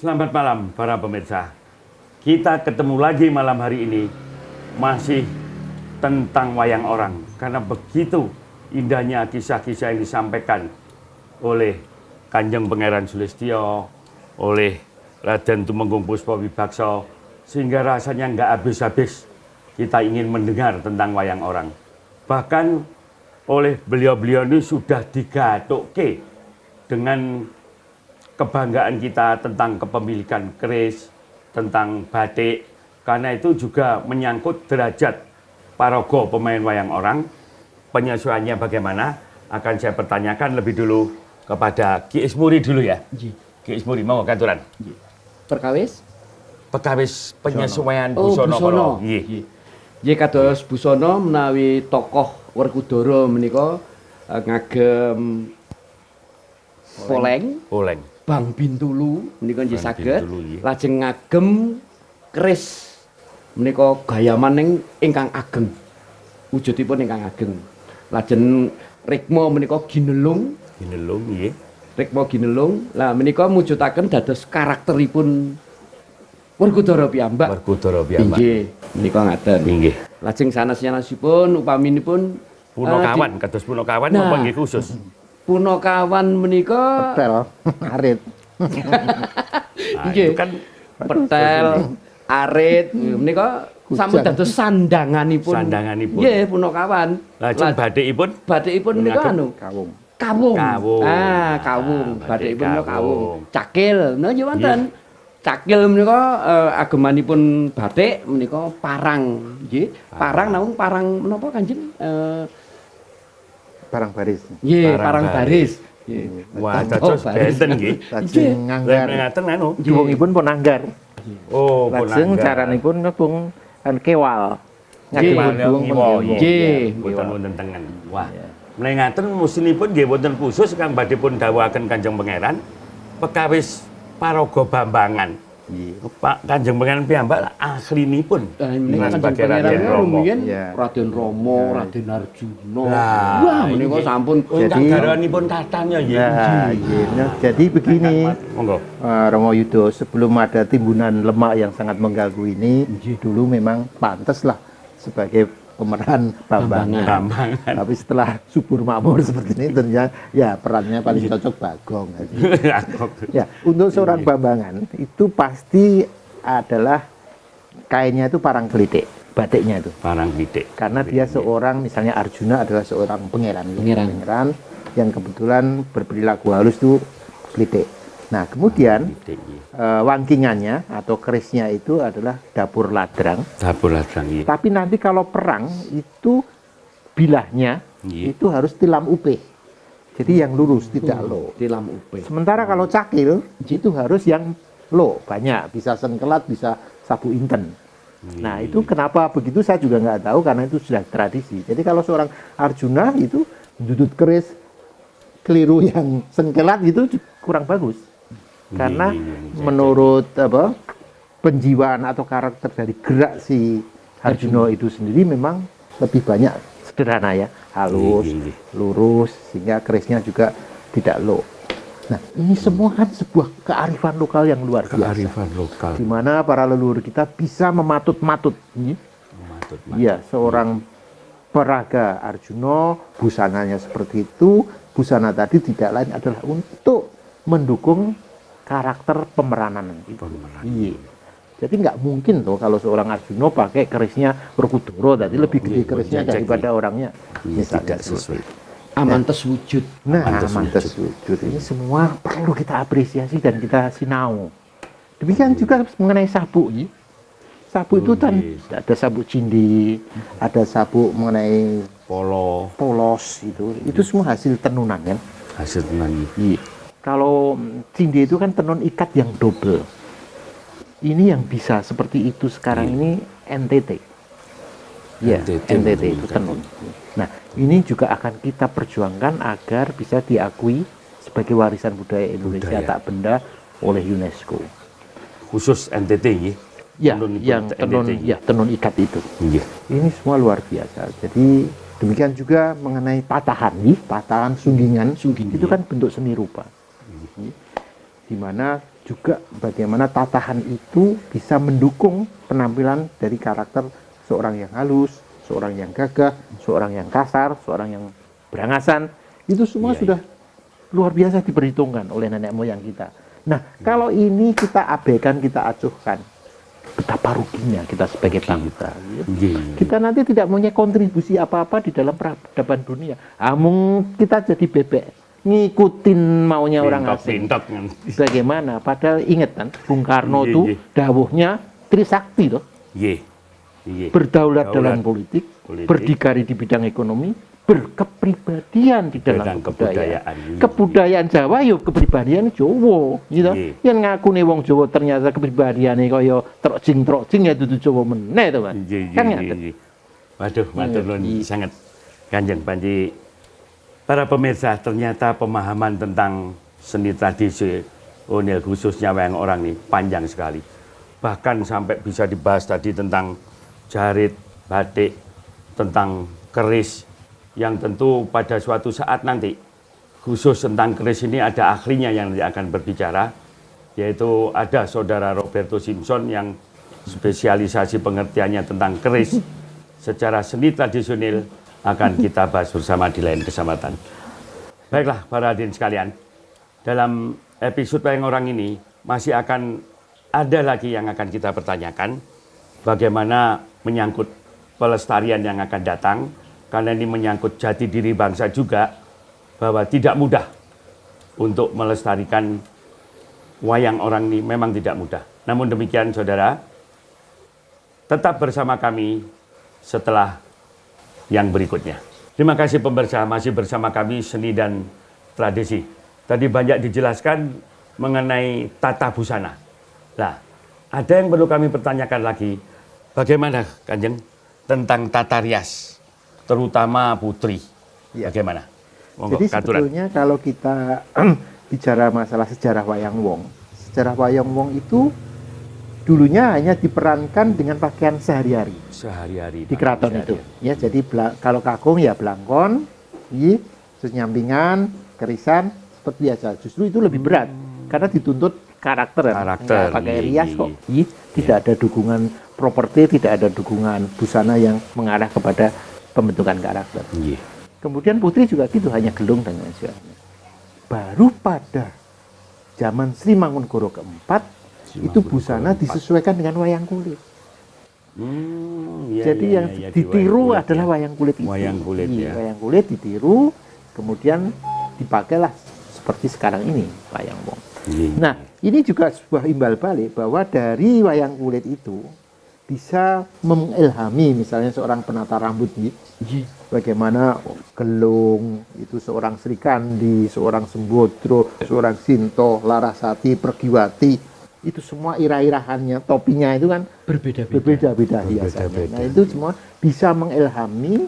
Selamat malam para pemirsa. Kita ketemu lagi malam hari ini masih tentang wayang orang. Karena begitu indahnya kisah-kisah yang disampaikan oleh Kanjeng Pangeran Sulistyo, oleh Raden Tumenggung Puspawibaksa, sehingga rasanya nggak habis-habis kita ingin mendengar tentang wayang orang. Bahkan oleh beliau-beliau ini sudah digatoke dengan kebanggaan kita tentang kepemilikan keris, tentang batik, karena itu juga menyangkut derajat paraga pemain wayang orang. Penyesuaiannya bagaimana akan saya pertanyakan lebih dulu kepada Ki Ismuri dulu ya. Ki Ismuri mau katuran. Perkawis? Perkawis penyesuaian Busana. Busana. Nggih kados busana menawi tokoh Werkudara menika ngagem poleng, Bang Bintulu menika nggih saged, lajeng ngagem keris menika gayaman ingkang ageng. Wujudipun ingkang ageng. Lajeng rikma menika ginelung. Ginelung nggih. Rikma ginelung. Lah menika mujudaken dados karakteripun Werkudara piyambak. Werkudara piyambak. Nggih, menika ngaten. Nggih. Lajeng sanes-sanesipun upaminipun Punakawan, kados punakawan napa nggih khusus? Punakawan menika petel, arit. Nggih. Kan Petel, arit menika sampun dados sandanganipun. Sandanganipun. Nggih, punakawan. Lajeng bathikipun? Bathikipun menika anu Kawung. kawung. Kawung. Kawung. Bathik Bathikipun menika kawung. kawung. Cakil, nggih wonten. Cakil menika agemanipun batik menika parang, nggih. Parang namung parang menapa Kanjeng? Barang baris. Nggih, Parang parang baris. baris. Wah, cocok benten nggih. Lajeng nganggar. Ngaten anu. Juwungipun pun anggar. Oh, Lajeng caranipun ngebung kan kewal. Nggih, nggih. Boten wonten tengen. Wah. Menawi ngaten musinipun nggih wonten khusus kang badhe pun dawuhaken Kanjeng Pangeran perkawis paraga Bambangan. Pak Kanjeng Pangeran piyambak ahlinipun sebagai Raden Rama. Raden Rama, Raden Arjuna. Lah, Wah, menika sampun jadi garwanipun katanya nggih. Jadi begini, Monggo. Romo Yudo, sebelum ada timbunan lemak yang sangat mengganggu ini, dulu memang pantas lah sebagai pemeran Bambangan. Tapi setelah subur makmur seperti ini, ternyata ya perannya paling cocok Bagong. Ya, untuk seorang Bambangan itu pasti adalah kainnya itu parang kelitik, batiknya itu. Parang kelitik. Karena dia seorang, misalnya Arjuna adalah seorang pangeran yang kebetulan berperilaku halus itu kelitik. Nah, kemudian wangkingannya atau kerisnya itu adalah dapur ladrang. Dapur ladrang, iya. Tapi nanti kalau perang itu bilahnya itu harus tilam upe. Jadi yang lurus, tidak lo. Tilam upe. Sementara kalau cakil itu harus yang lo, banyak. Bisa sengkelat, bisa sabu inten. Nah, itu kenapa begitu saya juga nggak tahu, karena itu sudah tradisi. Jadi kalau seorang Arjuna itu dudut keris keliru yang sengkelat itu kurang bagus. Karena menurut penjiwaan atau karakter dari gerak si Arjuna itu sendiri memang lebih banyak sederhana ya, halus, lurus, sehingga kerisnya juga tidak low. Nah, ini semua kan sebuah kearifan lokal yang luar biasa. Kearifan lokal. Di mana para leluhur kita bisa mematut-matut. Iya, seorang peraga Arjuna, busananya seperti itu. Busana tadi tidak lain adalah untuk mendukung karakter pemeranan. Iya. Jadi nggak mungkin tuh kalau seorang Arjuna pakai kerisnya Werkudara, tadi lebih gede kerisnya daripada orangnya. Tidak sesuai. Amantes wujud. Nah, amantes wujud ini semua perlu kita apresiasi dan kita sinau. Demikian juga mengenai sabuk. Sabuk itu kan ada sabuk cindi, ada sabuk mengenai polos itu semua hasil tenunan kan. Hasil tenunan. Iya. Kalau cindi itu kan tenun ikat yang double. Ini yang bisa seperti itu sekarang ini NTT. Ya, NTT itu tenun. Nah, ini juga akan kita perjuangkan agar bisa diakui sebagai warisan budaya Indonesia tak benda oleh UNESCO. Khusus NTT ya? Ya, yang tenun ikat itu. Ini semua luar biasa. Jadi demikian juga mengenai patahan sunggingan itu kan bentuk seni rupa. Di mana juga bagaimana tatahan itu bisa mendukung penampilan dari karakter seorang yang halus, seorang yang gagah, seorang yang kasar, seorang yang berangasan. Itu semua sudah luar biasa diperhitungkan oleh nenek moyang kita. Nah, kalau ini kita abaikan, kita acuhkan, betapa ruginya kita sebagai bangsa. Kita nanti tidak punya kontribusi apa-apa di dalam peradaban dunia. Kita jadi bebek, ngikutin maunya orang asing. Bagaimana? Padahal ingat kan, Bung Karno itu dawuhnya Trisakti loh. Berdaulat dalam politik, berdikari di bidang ekonomi, berkepribadian di dalam kebudayaan. Kebudayaan Jawa yuk kepribadian Jawa, gitu. Yang ngaku nih wong Jawa ternyata kepribadiannya kaya trocing ya dudu Jawa meneh to, Mas. Kan ngaten. Waduh, matur nuwun sangat Kanjeng Panji. Para pemirsa, ternyata pemahaman tentang seni tradisional khususnya wayang orang ini panjang sekali. Bahkan sampai bisa dibahas tadi tentang jarit, batik, tentang keris, yang tentu pada suatu saat nanti khusus tentang keris ini ada ahlinya yang nanti akan berbicara, yaitu ada saudara Roberto Simpson yang spesialisasi pengertiannya tentang keris secara seni tradisional akan kita bahas bersama di lain kesempatan. Baiklah para hadirin sekalian, dalam episode wayang orang ini masih akan ada lagi yang akan kita pertanyakan, bagaimana menyangkut pelestarian yang akan datang. Karena ini menyangkut jati diri bangsa juga, bahwa tidak mudah untuk melestarikan wayang orang ini, memang tidak mudah. Namun demikian saudara, tetap bersama kami setelah yang berikutnya. Terima kasih pemirsa, masih bersama kami Seni dan Tradisi. Tadi banyak dijelaskan mengenai tata busana. Nah, ada yang perlu kami pertanyakan lagi, bagaimana Kanjeng tentang tata rias? Terutama putri, bagaimana? Monggo, jadi Katuran. sebetulnya kalau kita bicara masalah sejarah wayang wong itu dulunya hanya diperankan dengan pakaian sehari-hari di keraton itu. Ya, jadi kalau kakung ya blangkon, terus nyampingan, kerisan seperti biasa. Justru itu lebih berat karena dituntut karakter. Pakai rias kok. Tidak ada dukungan properti, tidak ada dukungan busana yang mengarah kepada pembentukan karakter. Kemudian putri juga gitu, hanya gelung dan lain sebagainya. Baru pada zaman Sri Mangunkuro keempat, itu busana disesuaikan dengan wayang kulit. Jadi yang ditiru adalah wayang kulit itu. Wayang kulit ditiru, kemudian dipakailah seperti sekarang ini wayang wong. Nah, ini juga sebuah imbal balik bahwa dari wayang kulit itu bisa mengilhami misalnya seorang penata rambut, bagaimana gelung itu seorang Sri Kandi, seorang Sembodro, seorang Sinto, Larasati, Pergiwati, itu semua irah-irahannya, topinya itu kan berbeda-beda hiasannya. Nah, itu semua bisa mengilhami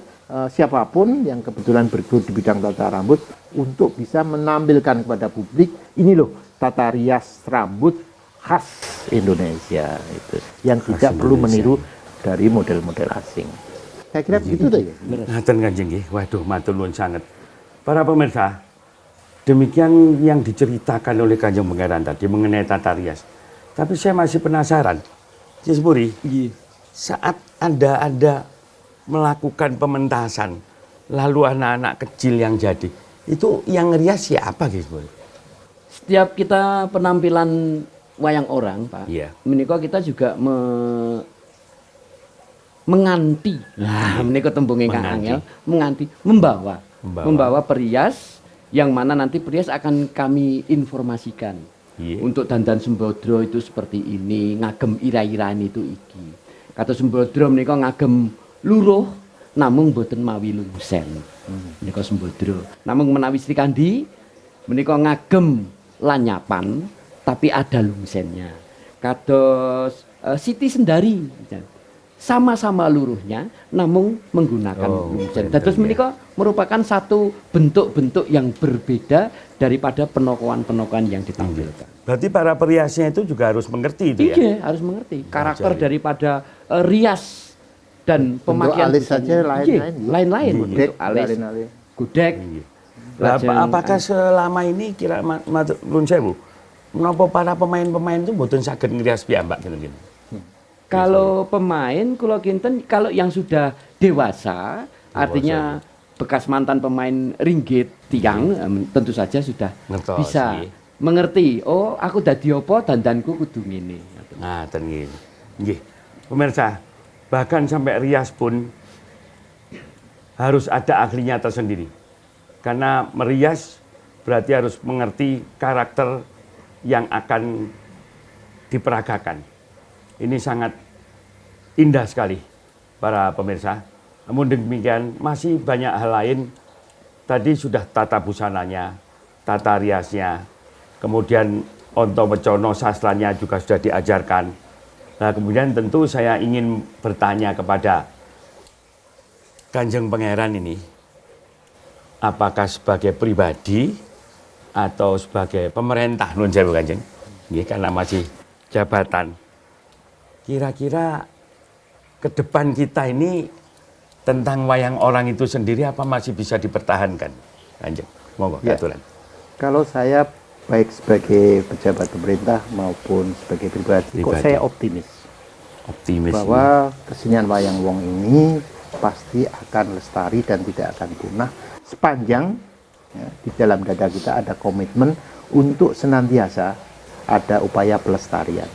siapapun yang kebetulan bergelut di bidang tata rambut untuk bisa menampilkan kepada publik, ini loh tata rias rambut khas Indonesia itu, yang tidak perlu meniru dari model-model asing. Saya kira begitu tuh ya. Ngaten Kanjeng nggih. Waduh, matur nuwun sanget. Para pemirsa, demikian yang diceritakan oleh Kanjeng Pangeran tadi mengenai tata rias. Tapi saya masih penasaran, Cis Puri, saat Anda melakukan pementasan, lalu anak-anak kecil yang jadi, itu yang rias siapa, Cis Puri? Setiap kita penampilan wayang orang, Pak, menika kita juga menganti. Nah, menika tembung ingkang angel, menganti, membawa perias yang mana nanti perias akan kami informasikan. Untuk dandan Sembodro itu seperti ini, ngagem ira-iraan itu iki. Kata Sembodro menika ngagem luruh namung boten mawi lungsen. Menika Sembodro. Namung menawi Sri Kandi menika ngagem lanyapan tapi ada lungsennya. Kados Siti Sendari sama-sama luruhnya namun menggunakan lungsen. Dados menika merupakan satu bentuk-bentuk yang berbeda daripada penokohan-penokohan yang ditampilkan. Berarti para periasnya itu juga harus mengerti itu ya? Iya, harus mengerti karakter daripada rias dan pemakaian alis saja lain-lain. Gudeg, alis, gudeg. Apakah selama ini kira Nuwun Sewu menapa para pemain-pemain itu mboten saged ngrias piyambak ngene. Kalau pemain kula kinten kalau yang sudah dewasa, artinya bekas mantan pemain ringgit tiang tentu saja sudah Ngertos, bisa nggih. mengerti. Oh, aku dadi apa dandanku kudu ngene. Ngaten nggih. Nggih. Pemirsa, bahkan sampai rias pun harus ada ahlinya tersendiri. Karena merias berarti harus mengerti karakter yang akan diperagakan. Ini sangat indah sekali para pemirsa. Namun demikian masih banyak hal lain. Tadi sudah tata busananya, tata riasnya, kemudian onto mecono sastranya juga sudah diajarkan. Nah kemudian tentu saya ingin bertanya kepada Kanjeng Pangeran ini, apakah sebagai pribadi atau sebagai pemerintah nun sewu Kanjeng? Nggih, karena masih jabatan. Kira-kira ke depan kita ini tentang wayang orang itu sendiri apa masih bisa dipertahankan? Kanjeng, monggo Ya. aturan. Kalau saya baik sebagai pejabat pemerintah maupun sebagai pribadi, kok saya optimis Optimis. bahwa kesenian wayang wong ini pasti akan lestari dan tidak akan punah sepanjang ya, di dalam dada kita ada komitmen untuk senantiasa ada upaya pelestarian.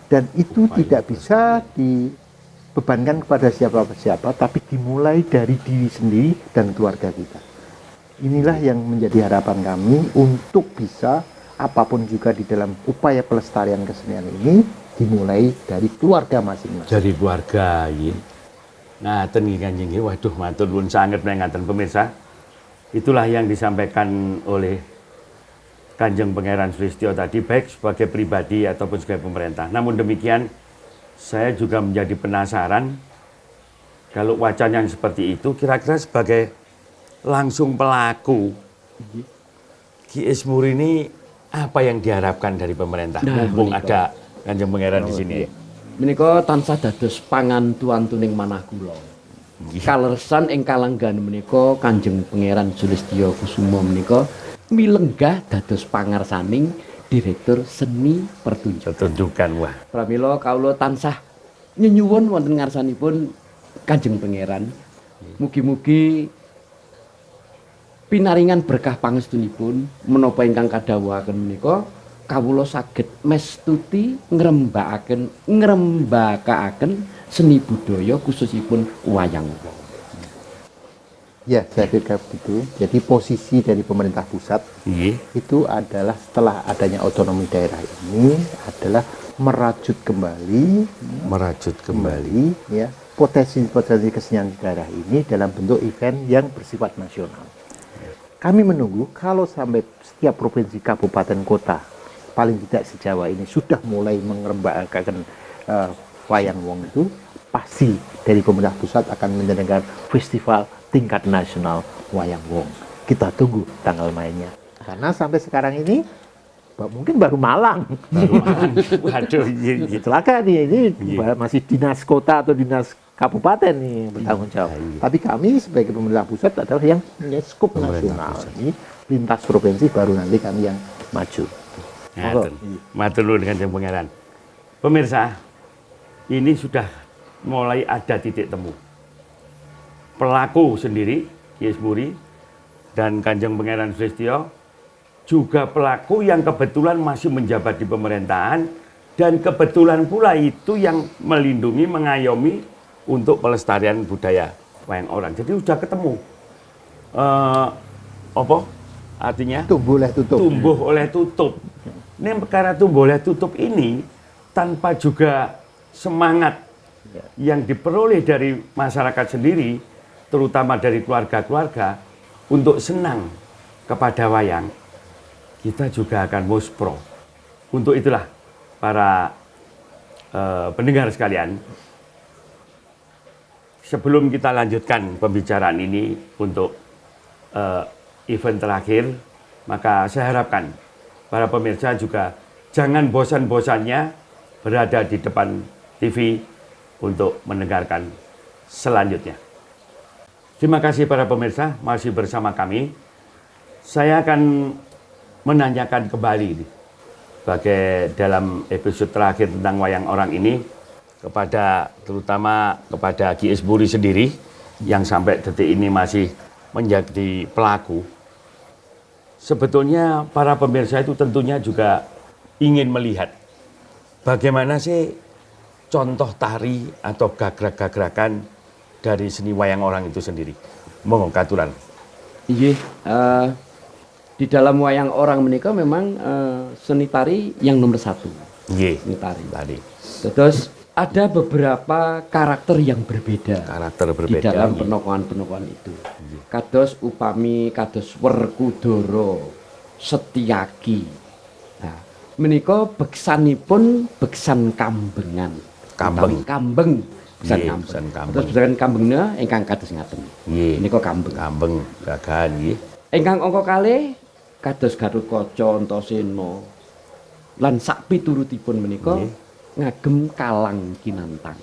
Dan itu tidak bisa dibebankan kepada siapa-siapa, tapi dimulai dari diri sendiri dan keluarga kita. Inilah yang menjadi harapan kami untuk bisa apapun juga di dalam upaya pelestarian kesenian ini dimulai dari keluarga masing-masing. Dari keluarga nggih. Ngaten nggih Kanjeng nggih. Waduh matur nuwun sanget ngaten pemirsa. Itulah yang disampaikan oleh Kanjeng Pangeran Sulistyo tadi baik sebagai pribadi ataupun sebagai pemerintah. Namun demikian saya juga menjadi penasaran kalau wacana yang seperti itu kira-kira sebagai langsung pelaku Ki Ismur ini apa yang diharapkan dari pemerintah? Nah, Mumpung menika. ada Kanjeng Pangeran di sini. Menika tansah dados pangan tuan tuning manah kula. Kaleresan ing kalanggan menika Kanjeng Pangeran Sulistyo Kusumo menika milenggah dados pangarsaning Direktur Seni Pertunjukan. Tunjukkan wah. Pramila kawula tansah nyenyuwun wonten ngarsanipun Kanjeng Pangeran. Mugi-mugi pinaringan berkah pangestunipun menapa ingkang kadhawuhaken menika kawula saged mestuti ngrembakakaken seni budaya khususipun wayang wong. Ya, saya kira begitu. Jadi posisi dari pemerintah pusat Nggih. itu adalah setelah adanya otonomi daerah ini adalah merajut kembali ya potensi-potensi kesenian di daerah ini dalam bentuk event yang bersifat nasional. Kami menunggu kalau sampai setiap provinsi, kabupaten, kota paling tidak se-Jawa ini sudah mulai mengerembakakan wayang wong itu, pasti dari pemerintah pusat akan menyelenggarakan festival tingkat nasional wayang wong. Kita tunggu tanggal mainnya. Karena sampai sekarang ini mungkin baru Malang. Waduh, iya, iya. Celaka nih, ini Iya. masih dinas kota atau dinas kabupaten nih yang bertanggung jawab. Iya. Tapi kami sebagai pemerintah pusat adalah yang punya skop Pemerintah nasional. pusat. Ini lintas provinsi baru nanti kami yang maju. Ngaten. Matur nuwun Kanjeng Pangeran. Pemirsa, ini sudah mulai ada titik temu. Pelaku sendiri, Ki Ismuri dan Kanjeng Pangeran Sulistyo juga pelaku yang kebetulan masih menjabat di pemerintahan dan kebetulan pula itu yang melindungi, mengayomi untuk pelestarian budaya wayang orang. Jadi sudah ketemu. Apa artinya? Tumbuh oleh tutup. Tumbuh oleh tutup. Ini perkara tumbuh oleh tutup ini tanpa juga semangat yang diperoleh dari masyarakat sendiri, terutama dari keluarga-keluarga, untuk senang kepada wayang, kita juga akan muspro. Untuk itulah para pendengar sekalian, sebelum kita lanjutkan pembicaraan ini untuk event terakhir, maka saya harapkan para pemirsa juga jangan bosan-bosannya berada di depan TV untuk mendengarkan selanjutnya. Terima kasih para pemirsa masih bersama kami. Saya akan menanyakan kembali sebagai dalam episode terakhir tentang wayang orang ini, terutama kepada Ki Ismuri sendiri yang sampai detik ini masih menjadi pelaku. Sebetulnya para pemirsa itu tentunya juga ingin melihat bagaimana sih contoh tari atau gagrak-gagrakan dari seni wayang orang itu sendiri. Monggo katuran. Iya, di dalam wayang orang menika memang seni tari yang nomor 1. Nggih, Seni tari. tadi. Terus ada beberapa karakter yang berbeda. Karakter Di berbeda. dalam nggih. penokohan-penokohan itu. Kados upami kados Werkudara, Setyaki. Nah, menika beksanipun beksan kambengan. Kambeng. Utawi kambeng. Beksan Nggih, kambeng. beksan kambeng. Terus beksan kambengna ingkang kados ngaten. Nggih. Menika kambeng. Kambeng gagahan nggih. Ingkang angka kalih kados Gatotkaca, Antasena. Lan sak piturutipun menika Nggih. ngagem kalang kinantang.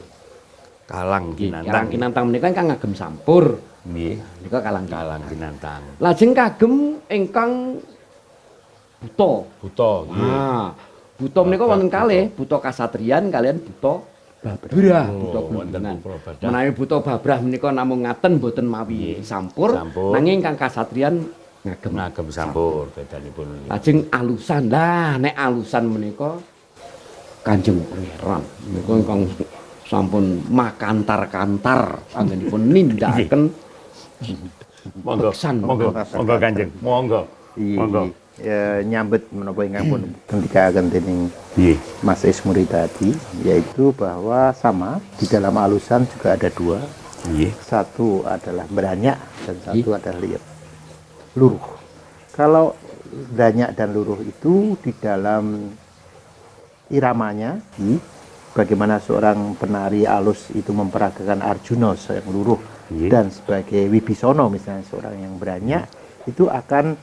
Kalang kinantang. Kalang kinantang menika ingkang ngagem sampur. Nggih. Menika kalang Kalang kinantang. Lajeng kagem ingkang buta. Buta nggih. Nah, buta menika wonten kalih, buta kasatriyan kalian buta babrah, buta wonten blungungan. buta babrah. Menawi buta babrah menika namung ngaten boten mawi sampur, Sampur. nanging ingkang kasatriyan ngagem. Ngagem sampur bedanipun nggih. Lajeng alusan. Lah nek alusan menika Kanjeng Pangeran menika ingkang sampun makantar-kantar anggenipun nindakaken Monggo, beksan. monggo, monggo Kanjeng. Monggo. Monggo. Nyambut menapa ingkang pun ngendikaken dening Nggih. Mas Ismuri tadi, yaitu bahwa sama di dalam alusan juga ada 2. Nggih. Satu adalah beranyak dan satu adalah liep. Luruh. Kalau beranyak dan luruh itu di dalam iramanya, bagaimana seorang penari alus itu memperagakan Arjuna yang luruh dan sebagai Wibisono misalnya seorang yang beranyak, itu akan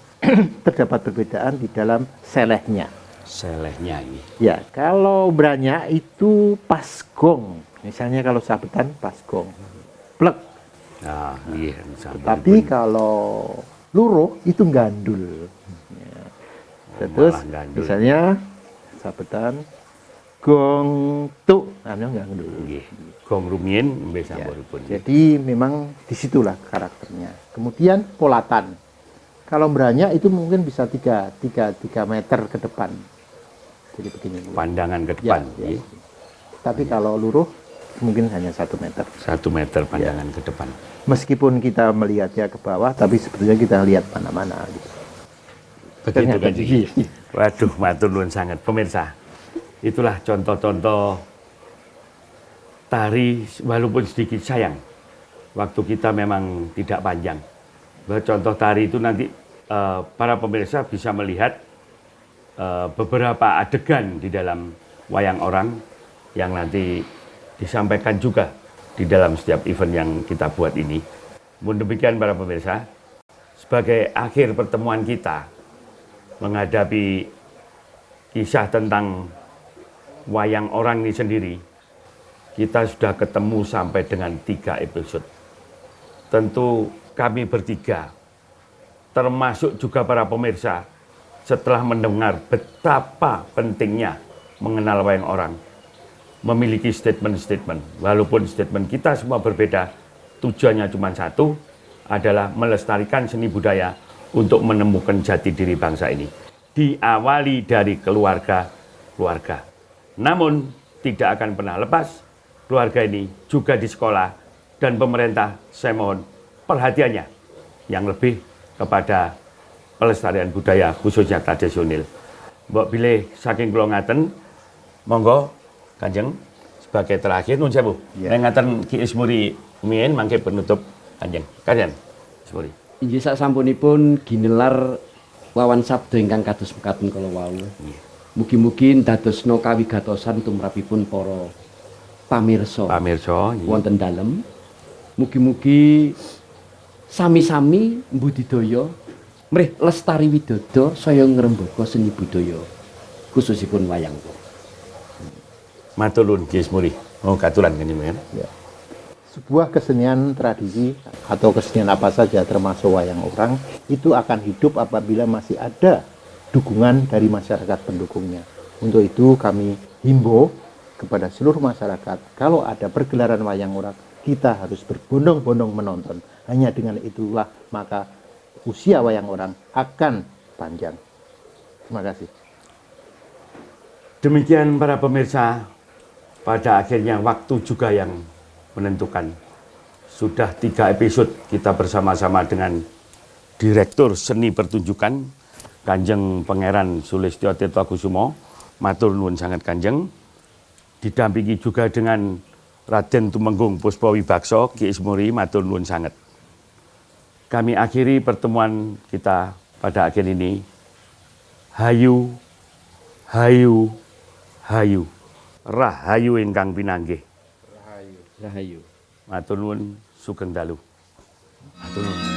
terdapat perbedaan di dalam selehnya. Selehnya nggih. Ya, kalau beranyak itu pas gong. Misalnya kalau sabetan pas gong. Plek. Ah, nggih. sampun. Tapi kalau luruh itu gandul. Ya. Terus malah gandul. misalnya sabetan gong tuk, namanya gandul. Nggih. Gong rumiyin nggih Ya. sampuripun. Jadi memang disitulah karakternya. Kemudian polatan. Kalau beranyak itu mungkin bisa 3 meter ke depan. Jadi begini. Pandangan ke Ya, depan. ya. nggih. Tapi kalau luruh mungkin hanya 1 meter. 1 meter pandangan ke depan. Meskipun kita melihatnya ke bawah, tapi sebetulnya kita lihat mana-mana. Gitu. Begitu Ternyata kan. gitu. Waduh, matur nuwun sangat pemirsa. Itulah contoh-contoh tari walaupun sedikit sayang. Waktu kita memang tidak panjang. Bahwa contoh tari itu nanti para pemirsa bisa melihat beberapa adegan di dalam wayang orang yang nanti disampaikan juga di dalam setiap event yang kita buat ini. Mohon demikian para pemirsa, sebagai akhir pertemuan kita menghadapi kisah tentang wayang orang ini sendiri, kita sudah ketemu sampai dengan 3 episode. Tentu kami bertiga, termasuk juga para pemirsa, setelah mendengar betapa pentingnya mengenal wayang orang, memiliki statement-statement. Walaupun statement kita semua berbeda, tujuannya cuma satu, adalah melestarikan seni budaya untuk menemukan jati diri bangsa ini. Diawali dari keluarga. Namun, tidak akan pernah lepas, keluarga ini juga di sekolah, dan pemerintah, saya mohon perhatiannya yang lebih kepada pelestarian budaya, khususnya tradisional. Mbok pilih saking kula ngaten, monggo Kanjeng sebagai terakhir nun sewu. Ya. Ngaten Ki Ismuri mien mangke penutup Kanjeng. Kanjeng Ismuri. Inggih sak sampunipun ginelar wawan sabda ingkang kados mekaten kala wau. Mugi-mugi dadosna kawigatosan tumrapipun para pamirsa Pamirsa, wonten dalem. Mugi-mugi sami-sami mbudidaya mrih lestari widodo saya ngrembaka seni budaya khususipun wayang. matur nuwun Ki Ismuri. Oh, katuran Kanjeng men. Ya. Sebuah kesenian tradisi atau kesenian apa saja termasuk wayang orang itu akan hidup apabila masih ada dukungan dari masyarakat pendukungnya. Untuk itu kami himbau kepada seluruh masyarakat, kalau ada pergelaran wayang orang, kita harus berbondong-bondong menonton. Hanya dengan itulah maka usia wayang orang akan panjang. Terima kasih. Demikian para pemirsa, pada akhirnya waktu juga yang menentukan. Sudah 3 episode kita bersama-sama dengan Direktur Seni Pertunjukan Kanjeng Pangeran Sulistyo Tirtakusumo, matur nuwun sangat Kanjeng. Didampingi juga dengan Raden Tumenggung Puspawibakso, Ki Ismuri, matur nuwun sangat. Kami akhiri pertemuan kita pada akhir ini. Hayu, hayu, hayu. Rahayu ingkang pinanggih. Rahayu. Matur nuwun, sugeng dalu. Matur nuwun.